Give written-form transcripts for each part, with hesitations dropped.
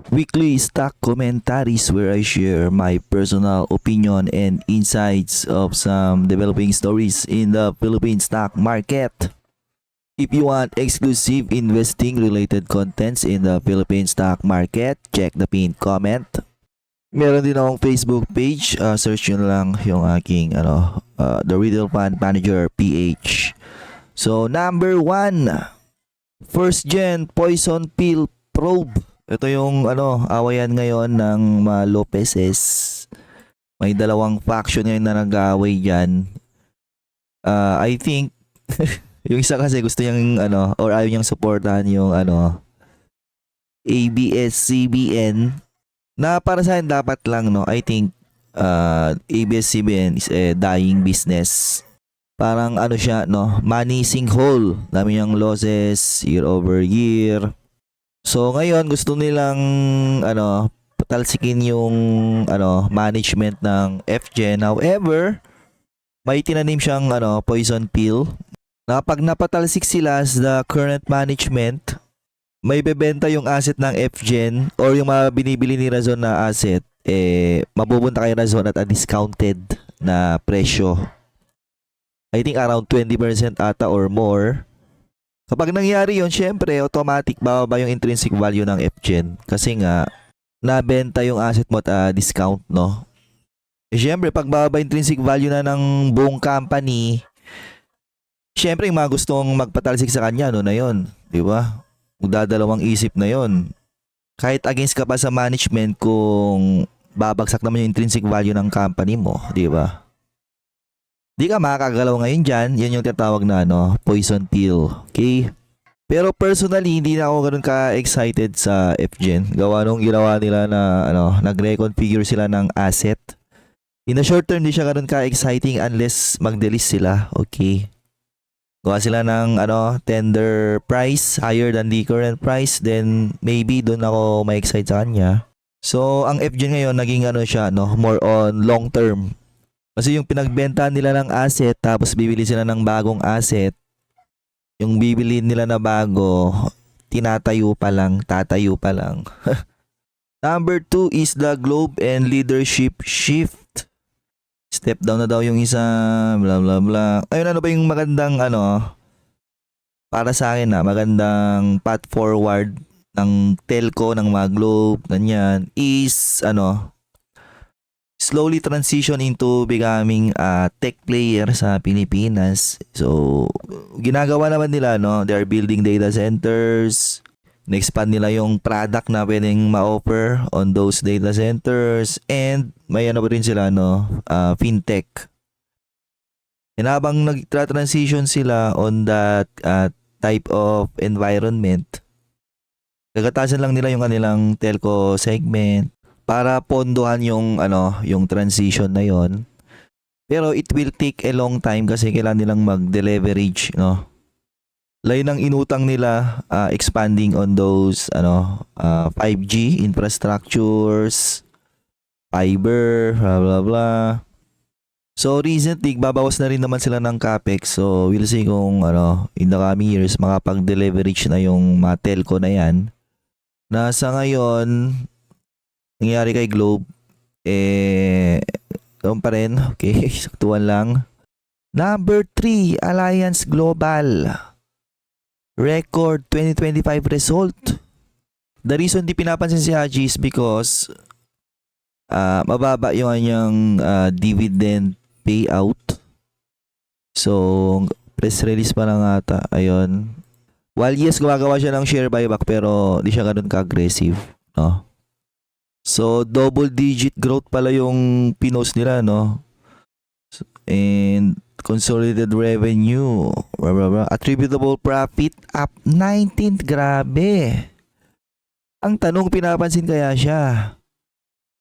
weekly stock commentaries where I share my personal opinion and insights of some developing stories in the Philippine stock market. If you want exclusive investing related contents in the Philippine stock market, check the pinned comment. Meron din akong Facebook page, search nyo na lang yung aking The Retail Fund Manager PH. So number 1, first gen poison pill probe. Ito yung awayan ngayon ng mga Lopezes. May dalawang faction ngayon na nag-aaway diyan. I think yung isa kasi gusto niyang or ayaw niyang suportahan yung ABS-CBN na para sa akin dapat lang I think ABS-CBN is a dying business. Parang siya money sinkhole. Dami niyang losses year over year. So ngayon gusto nilang patalsikin yung management ng FGen. However, may tinanim siyang poison pill na pag napatalsik sila as the current management, may bebenta yung asset ng FGen or yung mga binibili ni Razon na asset, mapupunta kay Razon at a discounted na presyo. I think around 20% ata or more. Kapag nangyari yun, syempre, automatic bababa yung intrinsic value ng FGen. Kasi nga, nabenta yung asset mo at discount, no? Syempre, pag bababa intrinsic value na ng buong company, syempre, yung mga gustong magpatalsik sa kanya, na yun. Di ba? Magdadalawang isip na yun. Kahit against ka pa sa management kung babagsak naman yung intrinsic value ng company mo, di ba? Di ka makakagalaw ngayon dyan. Yan yung tinatawag na poison pill. Okay? Pero personally, hindi na ako ganun ka-excited sa FGen. Gawa nung ginawa nila na nag-reconfigure sila ng asset. In the short term, hindi siya ganun ka-exciting unless mag-delist sila. Okay? Gawa sila ng tender price higher than the current price. Then maybe doon ako ma-excite sa kanya. So, ang FGen ngayon, naging siya, more on long term. Kasi yung pinagbenta nila ng asset tapos bibili sila ng bagong asset, yung bibili nila na bago, tatayo pa lang. Number 2 is the globe and leadership shift. Step down na daw yung isa, blah blah blah. Ayun, ano ba yung magandang para sa akin magandang path forward ng telco ng mga globe, ganyan, is slowly transition into becoming a tech player sa Pilipinas. So, ginagawa naman nila, they are building data centers. Na-expand nila yung product na pwedeng ma-offer on those data centers. And may rin sila, fintech. And habang nag-transition sila on that type of environment, gagatasan lang nila yung kanilang telco segment para pondohan yung yung transition na yon. Pero it will take a long time kasi kailangan nilang mag-deleverage, Lain ng inutang nila, expanding on those 5G infrastructures, fiber, blah blah blah. So recently babawas na rin naman sila ng capex. So we'll see kung in the coming years makapag-deleverage na yung mga telco na yan. Nasa ngayon nangyari kay Globe, doon pa rin. Okay, saktuan lang. Number 3, Alliance Global. Record 2025 result. The reason di pinapansin si Haji is because mababa yung kanyang dividend payout. So, press release pa lang ata. Ayun. While yes, gumagawa siya ng share buyback pero di siya ganun ka-aggressive, no? So, double digit growth pala yung pinost nila, And consolidated revenue, blah, blah, blah. Attributable profit up 19. Grabe. Ang tanong, pinapansin kaya siya?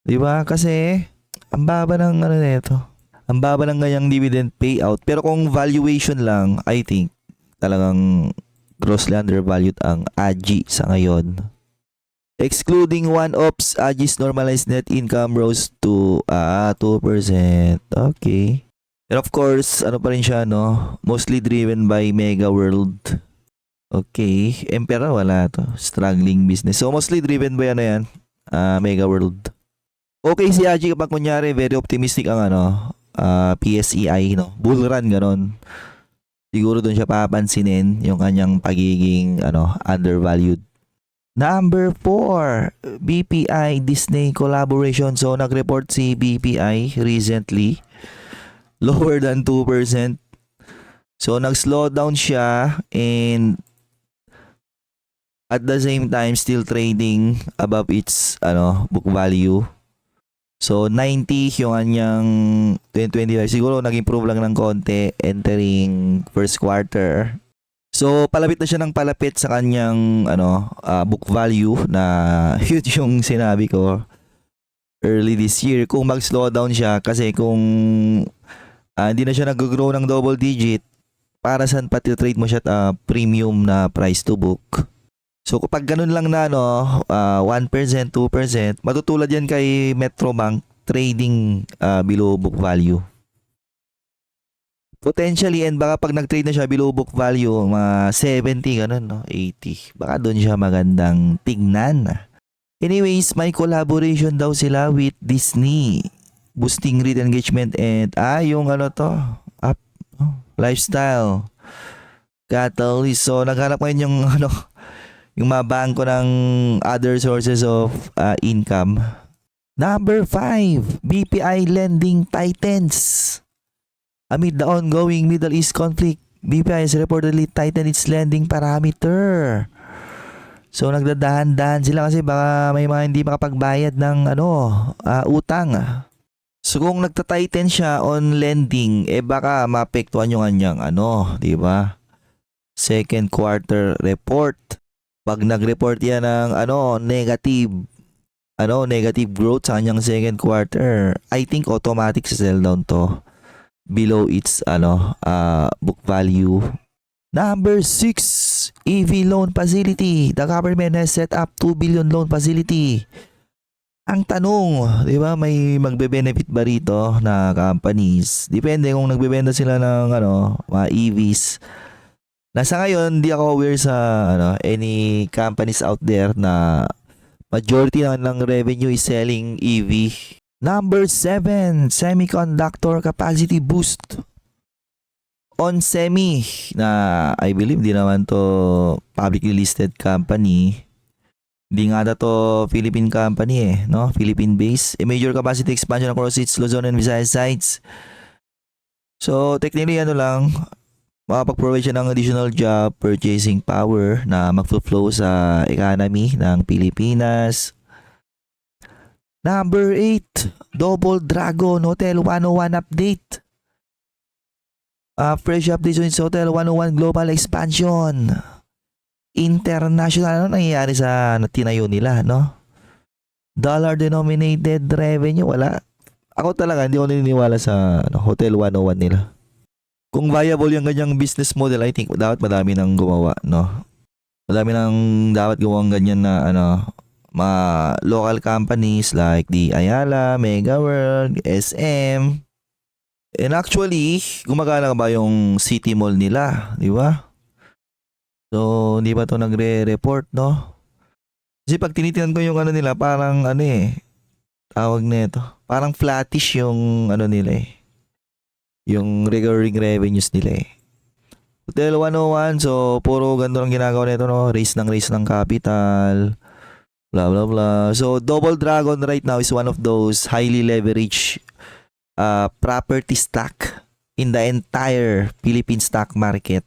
Diba? Kasi ang baba ng nito. Ang baba ng ganyang dividend payout. Pero kung valuation lang, I think talagang grossly undervalued ang AGI sa ngayon. Excluding one-offs, AGI's normalized net income rose to 2%. Okay. And of course, pa rin siya, mostly driven by Mega World. Okay. Emperor, wala to. Struggling business. So, mostly driven by yan? Mega World. Okay si Aji kapag kunyari very optimistic ang PSEI, no? Bull run ganon. Siguro doon siya papansinin yung kanyang pagiging undervalued. Number 4, BPI Disney collaboration. So nag-report si BPI recently, lower than 2%. So nag-slow down siya and at the same time still trading above its book value. So 90 yung kanyang 2025. Siguro nag-improve lang ng konti entering first quarter. So palapit na siya ng palapit sa kanyang book value na yun yung sinabi ko early this year. Kung mag-slow down siya kasi kung hindi na siya nag-grow ng double digit, para saan pati trade mo siya at premium na price to book. So kapag ganun lang na 1%, 2%, matutulad yan kay Metrobank trading below book value. Potentially, and baka pag nag-trade na siya below book value, mga 70, ganun, 80. Baka doon siya magandang tignan. Anyways, may collaboration daw sila with Disney. Boosting read engagement and yung app, lifestyle. Catalyst. So, naghanap ngayon yung yung mga bangko ng other sources of income. Number 5, BPI lending tightens. Amid the ongoing Middle East conflict, BPI has reportedly tightened its lending parameter. So nagdadahan-dahan sila kasi baka may mga hindi makapagbayad ng utang. So kung nagta-tighten siya on lending, baka maapektuhan yung kanyang di ba? Second quarter report. Pag nag-report yan ng negative growth sa kanyang second quarter, I think automatic sa sell down to below its book value. Number 6, EV loan facility. The government has set up 2 billion loan facility. Ang tanong, di ba, may magbe-benefit ba rito na companies? Depende kung nagbebenta sila ng mga EVs. Nasa ngayon, di ako aware sa any companies out there na majority ng revenue is selling EV. Number 7, semiconductor capacity boost. On Semi, na I believe di naman to publicly listed company. Di nga na to Philippine company Philippine based. A major capacity expansion across its Luzon and Visayas sites. So technically makapag-provide siya ng additional job purchasing power na mag-flow sa economy ng Pilipinas. Number 8, Double Dragon Hotel 101 update. Fresh updates on its Hotel 101 global expansion. International, nangyayari sa tinayo nila, Dollar denominated revenue, wala. Ako talaga, hindi ako naniniwala sa Hotel 101 nila. Kung viable yung ganyang business model, I think dapat madami nang gumawa, Madami nang dapat gawang ganyan na mga local companies like the Ayala, Mega World, SM. And actually, gumagana ba yung City Mall nila, di ba? So, hindi ba to nagre-report, Kasi pag tinitingnan ko yung nila, parang tawag nito. Parang flattish yung nila yung recurring revenues nila Hotel 101, so puro ganito lang ginagawa nito, raise ng capital. Blah blah blah. So Double Dragon right now is one of those highly leveraged property stock in the entire Philippine stock market.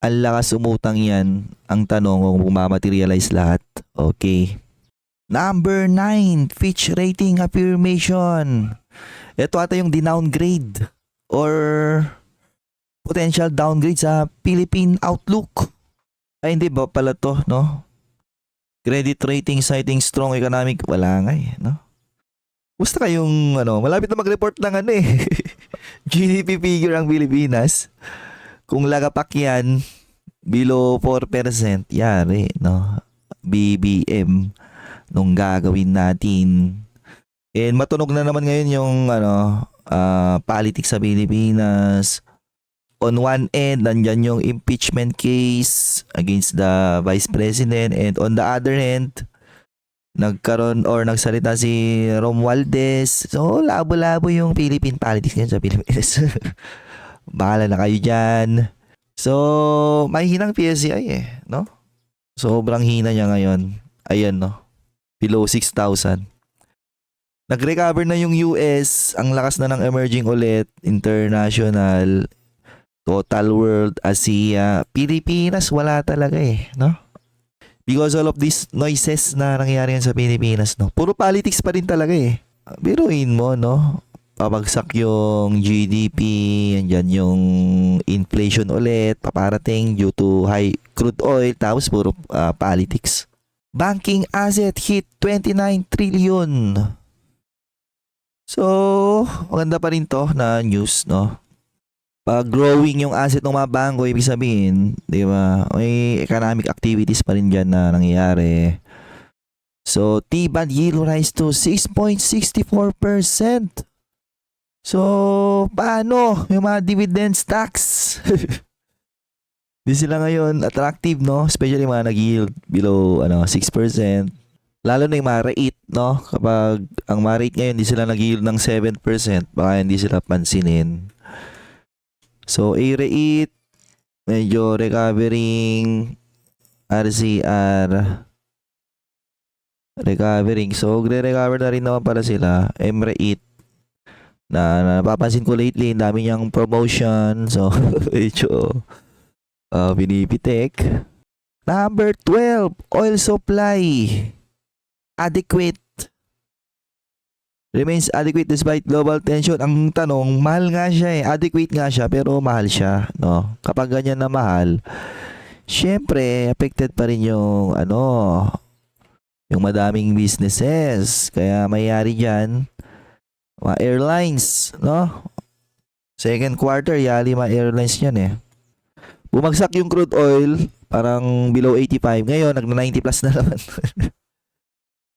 Ang lakas umutang yan. Ang tanong kung mamaterialize lahat. Okay. Number 9, Fitch rating affirmation. Ito ata yung dinowngrade or potential downgrade sa Philippine outlook. Ay hindi ba pala to, Credit rating citing strong economic. Wala nga Gusto kayong malapit na mag-report ng GDP figure ang Pilipinas. Kung lagapak yan, below 4%, yari, BBM nung gagawin natin. And matunog na naman ngayon yung politics sa Pilipinas. On one end, nandyan yung impeachment case against the Vice President, and on the other hand, nagkaroon or nagsalita si Romualdez. So, labo-labo yung Philippine politics ngayon sa Pilipinas. Bahala na kayo dyan. So, may hinang PSCI no? Sobrang hina niya ngayon. Ayan, no? Below 6,000. Nag-recover na yung US. Ang lakas na ng emerging ulit. International, total world, Asia. Pilipinas, wala talaga no? Because all of these noises na nangyayari yan sa Pilipinas, no? Puro politics pa rin talaga Biruin mo, no? Pabagsak yung GDP, andyan yung inflation ulit, paparating due to high crude oil, tapos puro politics. Banking asset hit 29 trillion. So, maganda pa rin to na news, no? Pag growing yung asset ng mga bangko, ibig sabihin, di ba, may economic activities pa rin dyan na nangyayari. So, T-bond yield rise to 6.64%. So, paano yung mga dividends tax? Di sila ngayon attractive, no? Especially mga nag-yield below 6%. Lalo na yung mga rate, no? Kapag ang mga rate ngayon, di sila nag-yield ng 7%, baka hindi sila pansinin. So, A-rate, medyo recovering. RCR, recovering. So, recover na rin naman para sila. M-rate, na napapansin ko lately, dami niyang promotion. So, medyo binipitik. Number 12, oil supply. Adequate. Remains adequate despite global tension. Ang tanong, mahal nga siya Adequate nga siya pero mahal siya, no? Kapag ganyan na mahal, syempre affected pa rin yung yung madaming businesses. Kaya mayayari diyan mga airlines, no? Second quarter, yali mga airlines niyan Bumagsak yung crude oil, parang below 85. Ngayon, nagna 90 plus na naman.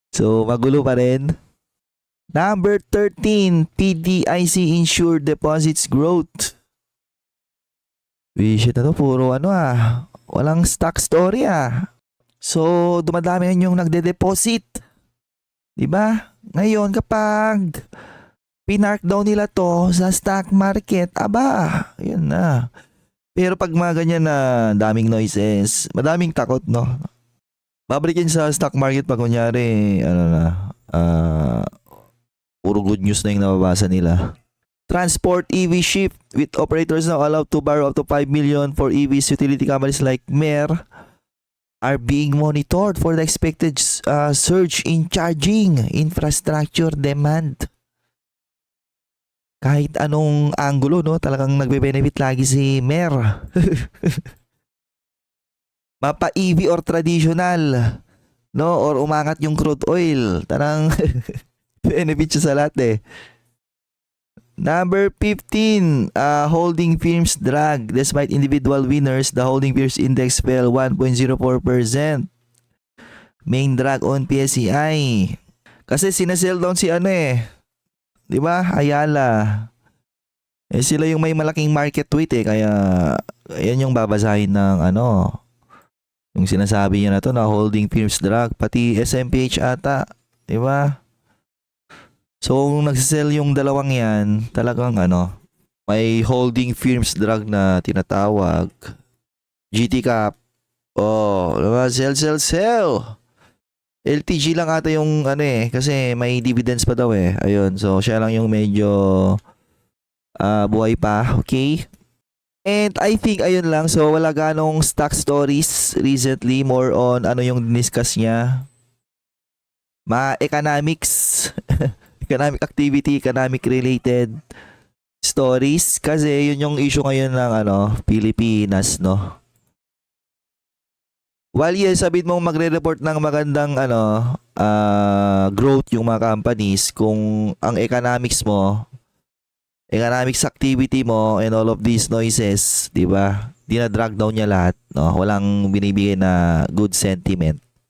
So, magulo pa rin. Number 13, PDIC insured deposits growth. Shit na to, puro walang stock story So, dumadami yung nagde-deposit. Diba? Ngayon, kapag pinark daw nila to sa stock market, yun na. Pero pag mga ganyan na daming noises, madaming takot, no? Babalikin sa stock market pag kunyari, puro good news na yung nababasa nila. Transport EV shift with operators now allowed to borrow up to 5 million for EVs. Utility companies like Mer are being monitored for the expected surge in charging infrastructure demand. Kahit anong angulo, no, talagang nagbe-benefit lagi si Mer. Mapa EV or traditional, no, or umangat yung crude oil, tarang benefit siya sa lahat Number 15, holding firms drag. Despite individual winners, the holding firms index fell 1.04%. Main drag on PSCI. Kasi sinasell down si di ba? Ayala. Sila yung may malaking market weight kaya yan yung babasahin ng yung sinasabi niya na to na holding firms drag, pati SMPH ata, di ba? So, kung nagsisell yung dalawang yan, talagang may holding firms drag na tinatawag. GT Cap. Sell. LTG lang ata yung kasi may dividends pa daw Ayun, so siya lang yung medyo buhay pa, okay? And I think ayun lang, so wala ganong stock stories recently, more on yung discuss niya. Economics, economic activity, economic related stories kasi yun yung issue ngayon ng Pilipinas, no? While yes, sabihin mong magre-report ng magandang growth yung mga companies, kung ang economics activity mo and all of these noises, di ba? Dina-drag down niya lahat, no? Walang binibigay na good sentiment.